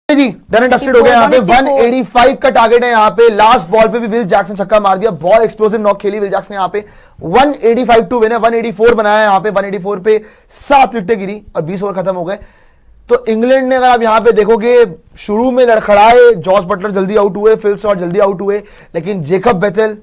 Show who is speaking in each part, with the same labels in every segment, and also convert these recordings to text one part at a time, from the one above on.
Speaker 1: Ji done and dusted हो गया। यहाँ पे 185 का टारगेट है। यहाँ पे लास्ट बॉल पे भी विल जैक्सन छक्का मार दिया, बहुत एक्सप्लोसिव नॉक खेली विल जैक्सन ने। यहाँ पे 185 टू विन है, 184 बनाया। यहाँ पे 184 पे 7 विकेटें गिरी और 20 ओवर खत्म हो गए। तो इंग्लैंड ने, अगर आप यहाँ पे देखोगे, शुरू में लड़खड़ाए, जॉस बटलर जल्दी आउट हुए, फिल शॉट जल्दी आउट हुए, लेकिन जेकब बेथेल,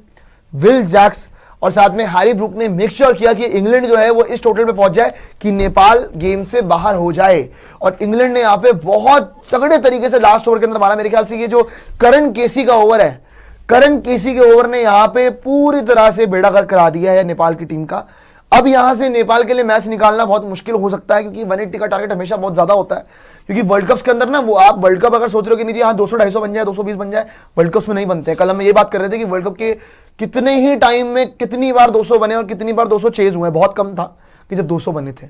Speaker 1: विल जैक्स और साथ में हैरी ब्रूक ने मेक श्योर किया कि इंग्लैंड जो है वो इस टोटल पे पहुंच जाए कि नेपाल गेम से बाहर हो जाए। और इंग्लैंड ने यहाँ पे बहुत तगड़े तरीके से लास्ट ओवर के अंदर मारा। मेरे ख्याल से ये जो करण केसी का ओवर है, करण केसी के ओवर ने यहाँ पे पूरी तरह से बेड़ा गर्क करा दिया है नेपाल की टीम का। अब यहां से नेपाल के लिए मैच निकालना बहुत मुश्किल हो सकता है, क्योंकि 180 का टारगेट हमेशा बहुत ज्यादा होता है। क्योंकि वर्ल्ड कप्स के अंदर ना, वो आप वर्ल्ड कप अगर सोच रहे हो कि नहीं हाँ 200-250 बन जाए, 220 बन जाए, वर्ल्ड कप्स में नहीं बनते हैं। कल हम ये बात कर रहे थे कि वर्ल्ड कप के कितने ही टाइम में कितनी बार 200 बने और कितनी बार 200 चेज हुए, बहुत कम था कि जब 200 बने थे।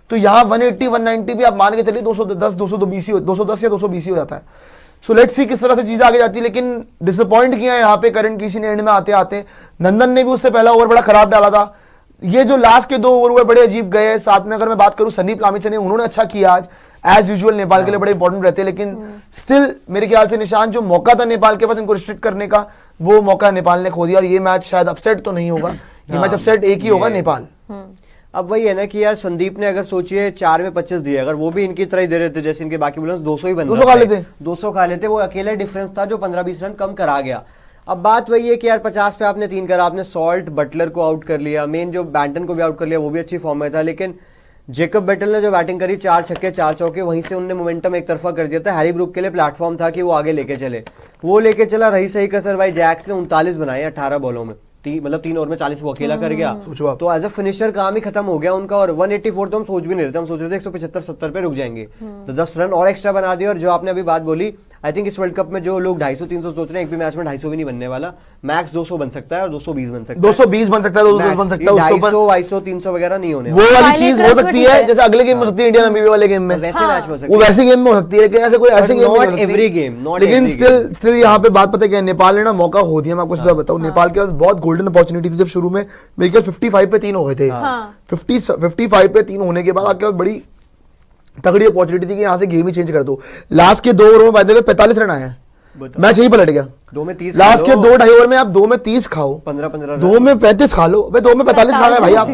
Speaker 1: तो यहाँ 180-190 भी आप मान के चलिए 210 या 220 ही हो जाता है। सो लेट्स सी किस तरह से चीजें आगे जाती है। लेकिन डिसअपॉइंट किया है यहाँ पे करण किसी ने एंड में आते आते। नंदन ने भी उससे पहला ओवर बड़ा खराब डाला था। ये जो लास्ट के 2 ओवर बड़े अजीब गए। साथ में अगर मैं बात करूं संदीप लामिछा ने, उन्होंने अच्छा किया आज, एज यूजुअल नेपाल के लिए बड़े इंपॉर्टेंट रहते हैं। लेकिन स्टिल मेरे ख्याल से निशान जो मौका था नेपाल के पास इनको रिस्ट्रिक्ट करने का, वो मौका नेपाल ने खो दिया। और ये मैच शायद अपसेट तो नहीं होगा, ये मैच अपसेट एक ही होगा, नेपाल।
Speaker 2: अब वही है ना कि यार संदीप ने अगर सोचिए 4 में 25 दिए, अगर वो भी इनकी तरह ही दे रहे थे जैसे इनके बाकी बॉलर्स 200 ही बन
Speaker 1: 200 खा लेते,
Speaker 2: 200 खा लेते। वो अकेला डिफरेंस था जो 15-20 रन कम करा गया। अब बात वही है कि यार 50 पे आपने 3 करा, आपने सॉल्ट बटलर को आउट कर लिया, मेन जो बैंटन को भी आउट कर लिया, वो भी अच्छी फॉर्म में था। लेकिन जेकब बेटल ने जो बैटिंग करी, 4 छक्के 4 चौके, वहीं से उनने मोमेंटम एक तरफा कर दिया था। हैरी ब्रूक के लिए प्लेटफॉर्म था कि वो आगे लेके चले, वो लेके चला। रही सही कसर भाई जैक्स ने 39 बनाए 18 बॉलों में, मतलब 3 ओवर में 40 वो अकेला कर गया। तो एज अ फिनिशर काम ही खत्म हो गया उनका। और 184 तो हम सोच भी नहीं रहे थे, हम सोच रहे थे 175-70 पे रुक जाएंगे। तो 10 रन और एक्स्ट्रा बना दिए। और जो आपने अभी बात बोली, आई थिंक इस वर्ल्ड कप में जो लोग 250-300 सोच रहे हैं, एक भी मैच में 250 भी नहीं बनने वाला। मैक्स 200 बन सकता है और 220 बन सकता है,
Speaker 1: 220 बन सकता है, 210 बन सकता है।
Speaker 2: 250-300 वगैरह नहीं होने
Speaker 1: वो वाली चीज हो सकती है जैसे अगले गेम में हो सकती है, इंडिया नामीबिया वाले गेम में,
Speaker 2: वैसे मैच हो सकती
Speaker 1: है, वो वैसे गेम में हो सकती है। लेकिन ऐसे कोई ऐसे गेम
Speaker 2: नॉट एवरी गेम,
Speaker 1: लेकिन स्टिल यहाँ पे बात पता है क्या, नेपाल ने ना मौका खो दिया। मैं आपको सीधा बताऊं, नेपाल के पास बहुत गोल्डन अपॉर्चुनिटी थी। जब शुरू में मेरे ख्याल 55 पे 3 हो गए थे, 55 पे 3 होने के बाद आपके पास बड़ी तगड़ी अपॉर्चुनिटी थी कि यहाँ से गेम ही चेंज कर दो। लास्ट के 2 ओवर में बाय द वे 45 रन आए, मैच यही पलट गया।
Speaker 2: 2 में 30
Speaker 1: लास्ट के 2-2.5 ओवर में आप 2 में 30 खाओ,
Speaker 2: 15-15
Speaker 1: 2 में 35 खा लो। भाई 2 में 45 खा गए भाई आप,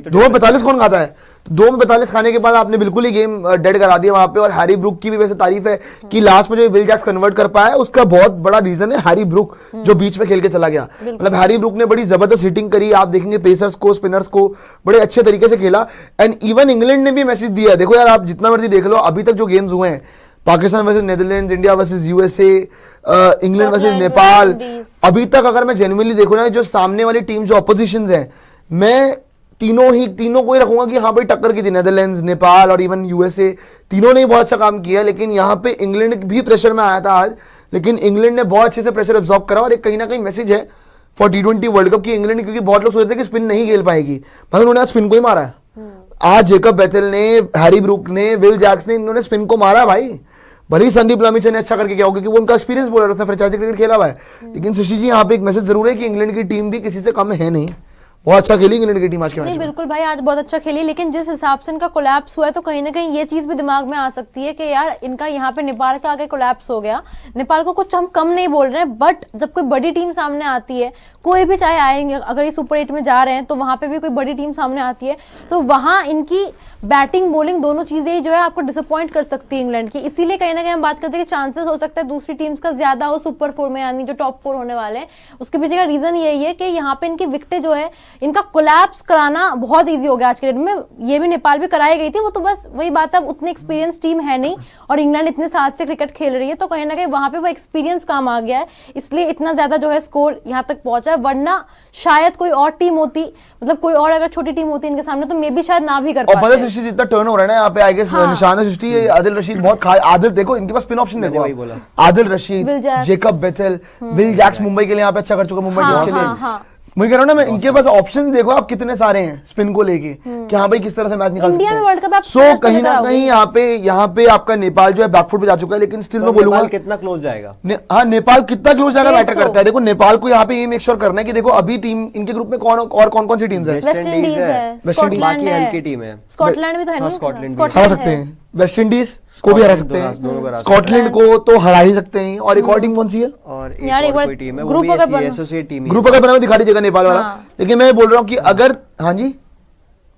Speaker 1: 2 में 45 कौन खाता है? 2 में 45 खाने के बाद आपने बिल्कुल ही गेम डेड करा दिया वहां पे। और हैरी ब्रूक की भी वैसे तारीफ है कि लास्ट में जो विल जैक्स कन्वर्ट कर पाया, उसका बहुत बड़ा रीजन है हैरी ब्रूक, जो बीच में खेल के चला गया। मतलब हैरी ब्रूक ने बड़ी जबरदस्त हिटिंग करी। आप देखेंगे पेसर्स को, स्पिनर्स को बड़े अच्छे तरीके से खेला। एंड इवन इंग्लैंड ने भी मैसेज दिया। देखो यार, आप जितना मर्जी देख लो, अभी तक जो गेम्स हुए हैं, Pakistan versus Netherlands, India versus USA, England versus Nepal, अभी तक अगर मैं जेन्युइनली देखूं ना, जो सामने वाली टीम जो ऑपोजिशंस हैं, मैं तीनों को ही रखूंगा कि हाँ भाई टक्कर की थी। नेदरलैंड्स, नेपाल और इवन यूएसए, तीनों ने बहुत अच्छा काम किया। लेकिन यहाँ पे इंग्लैंड भी प्रेशर में आया था आज, लेकिन इंग्लैंड ने बहुत अच्छे से प्रेशर एब्जॉर्ब करा। और एक कहीं ना कहीं मैसेज है फॉर T20 वर्ल्ड कप की इंग्लैंड, क्योंकि बहुत लोग सोचते थे कि स्पिन नहीं खेल पाएगी, भाई उन्होंने आज स्पिन को ही मारा है। आज जेकब बेथेल ने, हैरी ब्रूक ने, विल जैक्स ने, इन्होंने स्पिन को मारा भाई। भले ही संदीप लामिछा ने अच्छा करके किया होगा क्योंकि वो उनका एक्सपीरियंस बोल रहा था, फ्रेंचाइजी क्रिकेट खेला हुआ है। लेकिन शशि जी, यहाँ पे एक मैसेज जरूर है कि इंग्लैंड की टीम भी किसी से कम है नहीं, बहुत अच्छा खेली इंग्लैंड की टीम आज के मैच में।
Speaker 3: बिल्कुल भाई, आज बहुत अच्छा खेली। लेकिन जिस हिसाब से इनका कोलैप्स हुआ है, तो कहीं ना कहीं ये चीज भी दिमाग में आ सकती है कि यार इनका यहाँ पे नेपाल का आगे कोलैप्स हो गया। नेपाल को कुछ हम कम नहीं बोल रहे हैं, बट जब कोई बड़ी टीम सामने आती है, कोई भी चाहे आएंगे, अगर ये सुपर 8 में जा रहे हैं तो वहां पे भी कोई बड़ी टीम सामने आती है, तो वहां इनकी बैटिंग बॉलिंग दोनों चीजें जो है आपको डिसअपॉइंट कर सकती है इंग्लैंड की। इसीलिए कहीं ना कहीं हम बात करते हैं कि चांसेस हो सकता है दूसरी टीम्स का ज्यादा हो सुपर 4 में, यानी जो टॉप 4 होने वाले हैं। उसके पीछे का रीजन यही है कि यहाँ पे इनकी विकेटें जो है, इनका कोलैप्स कराना बहुत इजी हो गया आज के डेट में। ये भी नेपाल भी कराई गई थी, वो तो बस वही बात है, अब उतनी एक्सपीरियंस टीम है नहीं और इंग्लैंड इतने साथ से क्रिकेट खेल रही है, तो कहीं ना कहीं वहां पे वो एक्सपीरियंस काम आ गया है, इसलिए इतना ज्यादा जो है स्कोर यहाँ तक पहुंचा है। वरना शायद कोई और टीम होती, मतलब कोई और अगर छोटी टीम होती इनके सामने, तो मे भी शायद ना भी कर पाते।
Speaker 1: और पता सृष्टि जितना टर्न हो रहा है ना यहाँ पे, आई गेस निशान है सृष्टि, आदिल रशीद बहुत आदिल, देखो इनके पास स्पिन ऑप्शन देखो, Adil Rashid, Jacob Bethell, Will Jacks Mumbai के लिए यहाँ पे अच्छा कर चुका, मुंबई इंडियंस के लिए। मैं कह रहा हूँ ना, मैं इनके पास ऑप्शन देखो आप कितने सारे हैं स्पिन को लेके कि हाँ भाई किस तरह से मैच निकाल सकते हैं। सो कहीं ना कहीं यहाँ पे आपका नेपाल जो है बैकफुट पे जा चुका है। लेकिन स्टिल मैं बोलूंगा
Speaker 2: कितना क्लोज जाएगा,
Speaker 1: हाँ नेपाल कितना क्लोज जाएगा मैटर करता है। देखो नेपाल को यहाँ पे ये मेक श्योर करना है कि देखो अभी टीम इनके ग्रुप में कौन कौन सी टीम्स है,
Speaker 3: वेस्ट इंडीज है,
Speaker 2: बाकी हल्की टीम है,
Speaker 3: स्कॉटलैंड भी तो है,
Speaker 2: स्कॉटलैंड
Speaker 1: हरा सकते हैं। वेस्ट इंडीज को भी हरा सकते
Speaker 2: दोनों को हरा
Speaker 1: हैं,
Speaker 2: सकते
Speaker 1: स्कॉटलैंड को तो हरा ही सकते हैं। और एक और टीम कौन सी है?
Speaker 2: और एक
Speaker 3: यार, एक
Speaker 2: और
Speaker 3: बार
Speaker 2: कोई टीम है, वो
Speaker 3: ग्रुप
Speaker 2: भी
Speaker 3: अगर
Speaker 2: ऐसी
Speaker 3: बना-
Speaker 2: एसोसिएट टीम ही
Speaker 1: ग्रुप अगर बना हुआ दिखा दीजिएगा नेपाल वाला।
Speaker 3: हाँ।
Speaker 1: लेकिन मैं बोल रहा हूँ कि अगर, हाँ जी,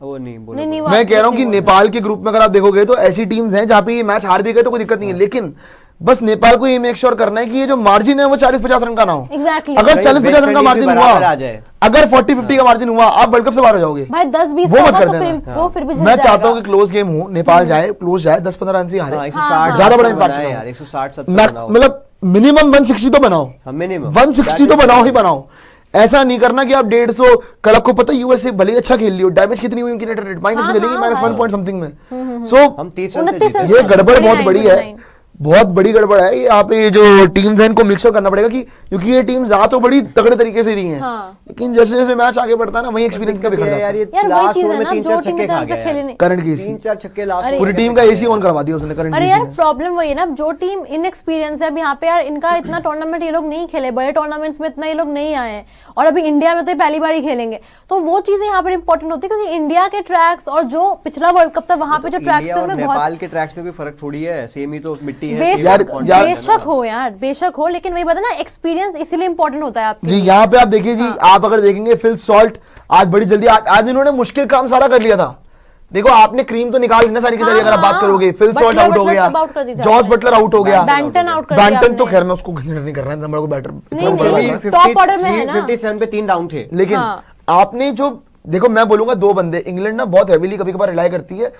Speaker 2: वो नहीं बोलो
Speaker 3: नहीं,
Speaker 2: बोलो।
Speaker 1: मैं कह रहा हूँ कि नेपाल के ग्रुप में अगर आप देखोगे तो ऐसी टीम्स हैं जहां पे ये मैच हार भी गए तो कोई दिक्कत नहीं है, लेकिन बस नेपाल को ये मेक श्योर करना है कि ये जो मार्जिन है वो 40-50 रन का ना हो।
Speaker 3: Exactly.
Speaker 1: अगर
Speaker 2: भाई,
Speaker 1: 40-50 रन का
Speaker 2: वेस्ट
Speaker 1: मार्जिन
Speaker 2: इंडीज भी
Speaker 1: हुआ,
Speaker 2: बराबर आ जाए।
Speaker 1: अगर 40-50 का मार्जिन हुआ, आप वर्ल्ड कप से बाहर हो जाओगे।
Speaker 3: भाई 10-20
Speaker 1: वो
Speaker 3: का
Speaker 1: मत
Speaker 3: होगा
Speaker 1: कर
Speaker 3: तो
Speaker 1: देना।
Speaker 3: फिर वो फिर भी झेल
Speaker 1: मैं चाहता
Speaker 3: जाएगा।
Speaker 1: हूँ कि क्लोज गेम हो, नेपाल जाए, क्लोज जाए, 10-15 रन से हारे,
Speaker 2: हाँ, 160
Speaker 1: ज्यादा बड़ा
Speaker 2: रन
Speaker 1: इम्पैक्ट
Speaker 2: बनाए
Speaker 1: ना
Speaker 2: यार,
Speaker 1: हो।
Speaker 2: 160-70
Speaker 1: ना-
Speaker 2: बनाओ।
Speaker 1: मतलब मिनिमम 160 तो बनाओ,
Speaker 2: हाँ, minimum।
Speaker 1: 160 तो बनाओ ही बनाओ। ऐसा नहीं करना कि आप 150, कल आपको पता यूएसए भले ही अच्छा खेल लियो, डैमेज कितनी हुई उनकी नेट रेट माइनस में
Speaker 3: हाँ,
Speaker 1: चलेगी,
Speaker 3: हाँ,
Speaker 1: -1 पॉइंट समथिंग में। सो
Speaker 2: हम 30 रन से
Speaker 3: 29
Speaker 2: जीते।
Speaker 3: रन
Speaker 1: ये
Speaker 3: से
Speaker 1: गड़बड़ बहुत
Speaker 3: 29,
Speaker 1: बड़ी है,
Speaker 3: 29।
Speaker 1: बहुत बड़ी गड़बड़ है। यहाँ पे ये जो टीम्स हैं इनको मिक्सअप करना पड़ेगा कि क्योंकि ये टीम्स आ तो बड़ी तगड़े तरीके से रही हैं,
Speaker 3: हाँ।
Speaker 1: लेकिन जैसे जैसे मैच आगे बढ़ता है ना, वही एक्सपीरियंस का
Speaker 2: दिक्कत
Speaker 1: बिखर
Speaker 2: ये है
Speaker 1: जाता
Speaker 2: यार,
Speaker 1: है।
Speaker 2: ये
Speaker 3: यार वही
Speaker 2: लास्ट
Speaker 3: चीज
Speaker 2: ओवर
Speaker 3: है
Speaker 2: में
Speaker 3: ना,
Speaker 2: 3-4
Speaker 3: जो टीम
Speaker 2: छक्के
Speaker 3: इतना
Speaker 2: खा
Speaker 3: अच्छा
Speaker 2: गया
Speaker 3: खेले
Speaker 2: यार।
Speaker 3: नहीं।
Speaker 1: करंट की इसी
Speaker 2: 3-4 छक्के लास्ट
Speaker 3: अरे
Speaker 1: पूरी टीम का एसी ऑन करवा दिया उसने करंट
Speaker 3: अरे
Speaker 1: की
Speaker 3: यार
Speaker 1: इसी ने।
Speaker 3: प्रॉब्लम वही है ना, जो टीम इनएक्सपीरियंस है अब यहाँ पे यार, इनका इतना टूर्नामेंट ये लोग नहीं खेले, बड़े टूर्नामेंट्स में इतना ये लोग नहीं आए हैं, और अभी इंडिया में तो ये पहली बार ही खेलेंगे, तो वो चीजें यहाँ पर इंपॉर्टेंट होती है, क्योंकि इंडिया के ट्रैक्स और जो पिछला वर्ल्ड कप था वहां पे जो ट्रैक्स
Speaker 2: इंडिया
Speaker 3: थे
Speaker 2: और
Speaker 3: उनमें बहुत
Speaker 2: नेपाल के ट्रैक्स में कोई फर्क थोड़ी है, सेम ही तो मिट्टी है,
Speaker 3: बेशक
Speaker 1: यार-
Speaker 3: बेशक हो यार, बेशक हो, लेकिन वही बात है ना, एक्सपीरियंस इसीलिए इंपॉर्टेंट होता है आपके
Speaker 1: जी
Speaker 3: लिए।
Speaker 1: यहाँ पे आप देखिए जी, आप अगर देखेंगे फिल सॉल्ट आज बड़ी जल्दी, आज इन्होंने मुश्किल काम सारा कर लिया था। देखो आपने क्रीम तो निकाल दी ना सारी की सारी, अगर आप बात करोगे फिल सॉल्ट आउट हो गया, जॉस बटलर आउट हो गया,
Speaker 3: बैंटन आउट कर दिया
Speaker 1: बैंटन तो
Speaker 3: आपने।
Speaker 1: खैर मैं उसको कंसीडर नहीं कर रहा है, इतना बड़ा को बैटर
Speaker 3: नहीं,
Speaker 1: इतना बड़ा
Speaker 3: नहीं,
Speaker 1: बंदा है।
Speaker 3: टॉप ऑर्डर में है ना।
Speaker 2: 57 पे 3 डाउन थे।
Speaker 1: लेकिन
Speaker 3: हाँ।
Speaker 1: आपने जो देखो, मैं बोलूंगा दो बंदे, इंग्लैंड ना बहुत हैवीली कभी कभार रिलाई करती है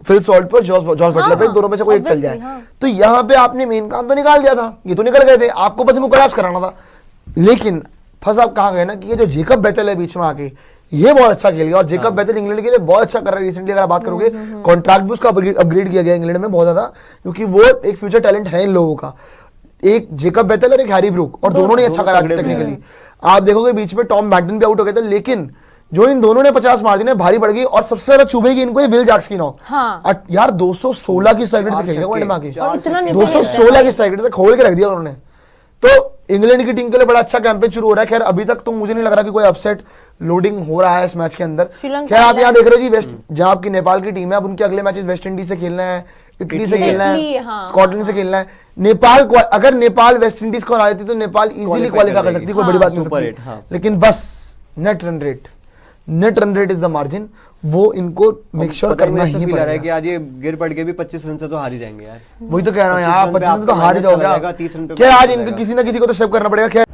Speaker 1: फिल सॉल्ट पर, जॉस बटलर पे,
Speaker 3: हाँ,
Speaker 1: दोनों में से कोई एक चल
Speaker 3: obviously,
Speaker 1: जाए।
Speaker 3: हाँ।
Speaker 1: तो यहाँ पे आपने मेन काम तो निकाल दिया था, ये तो निकल गए थे, आपको बस इनको कोलैप्स कराना था। लेकिन फंस आप कहाँ गए ना कि ये जो जेकब बेथेल है बीच में आके, ये बहुत अच्छा खेल गया, और जेकब बेथेल इंग्लैंड के लिए बहुत अच्छा कर रहा है रिसेंटली। अगर आप बात करोगे, कॉन्ट्रैक्ट भी उसका अपग्रेड किया गया इंग्लैंड में बहुत ज्यादा, क्योंकि वो एक फ्यूचर टैलेंट है इन लोगों का, एक जेकब बेथेल और एक हैरी ब्रूक, और दोनों ने अच्छा करा
Speaker 2: तगड़े
Speaker 1: टेक्निकली। आप देखोगे बीच में टॉम बैंटन भी आउट हो गया था, लेकिन जो इन दोनों ने 50 मार दी ना, भारी बढ़ गई, और सबसे ज्यादा चुभेगी इनको ये विल जैक्स की नॉक।
Speaker 3: हाँ।
Speaker 1: यार 216 की स्ट्राइक रेट से खेलेगा वर्ल्ड में आके,
Speaker 3: और इतना नीचे
Speaker 1: 216 की स्ट्राइक रेट से खोल के रख दिया उन्होंने। तो इंग्लैंड की टीम के लिए बड़ा अच्छा कैंपेन शुरू हो रहा है। खैर अभी तक तो मुझे नहीं लग रहा कि कोई अपसेट लोडिंग हो रहा है इस मैच के अंदर।
Speaker 3: श्रीलंका
Speaker 1: खैर आप यहाँ देख रहे हो जी, वेस्ट जहां आपकी नेपाल की टीम है, अब उनके अगले मैचेस वेस्ट इंडीज से खेलना है, इटली से खेलना
Speaker 3: इटली,
Speaker 1: है,
Speaker 3: हाँ।
Speaker 1: स्कॉटलैंड से खेलना है। नेपाल को अगर नेपाल वेस्ट इंडीज को हरा देती तो नेपाल इजीली
Speaker 2: Qualify
Speaker 1: क्वालिफाई
Speaker 2: कर
Speaker 1: कर सकती,
Speaker 2: देगी।
Speaker 1: कोई बड़ी बात नहीं
Speaker 2: सुपर
Speaker 1: सकती।
Speaker 2: हिट, हाँ।
Speaker 1: लेकिन बस net run rate is the margin, वो इनको मेक श्योर
Speaker 2: पता नहीं,
Speaker 1: करना
Speaker 2: मुझे ऐसा
Speaker 1: ही
Speaker 2: फील आ रहा है
Speaker 1: पड़ेगा।
Speaker 2: कि आज ये गिर पड़ के भी 25 रन से तो हार ही जाएंगे यार।
Speaker 1: वही तो कह रहा हूँ
Speaker 2: 25
Speaker 1: यार,
Speaker 2: रन पे
Speaker 1: 25 रन तो
Speaker 2: आपका
Speaker 1: हार ही
Speaker 2: मैच चला
Speaker 1: जाओगे
Speaker 2: जाएगा,
Speaker 1: आप।
Speaker 2: 30 रन पे
Speaker 1: खैर
Speaker 2: मैच
Speaker 1: आज
Speaker 2: चला
Speaker 1: इनको
Speaker 2: जाएगा।
Speaker 1: किसी ना किसी को तो स्टेप करना पड़ेगा। खैर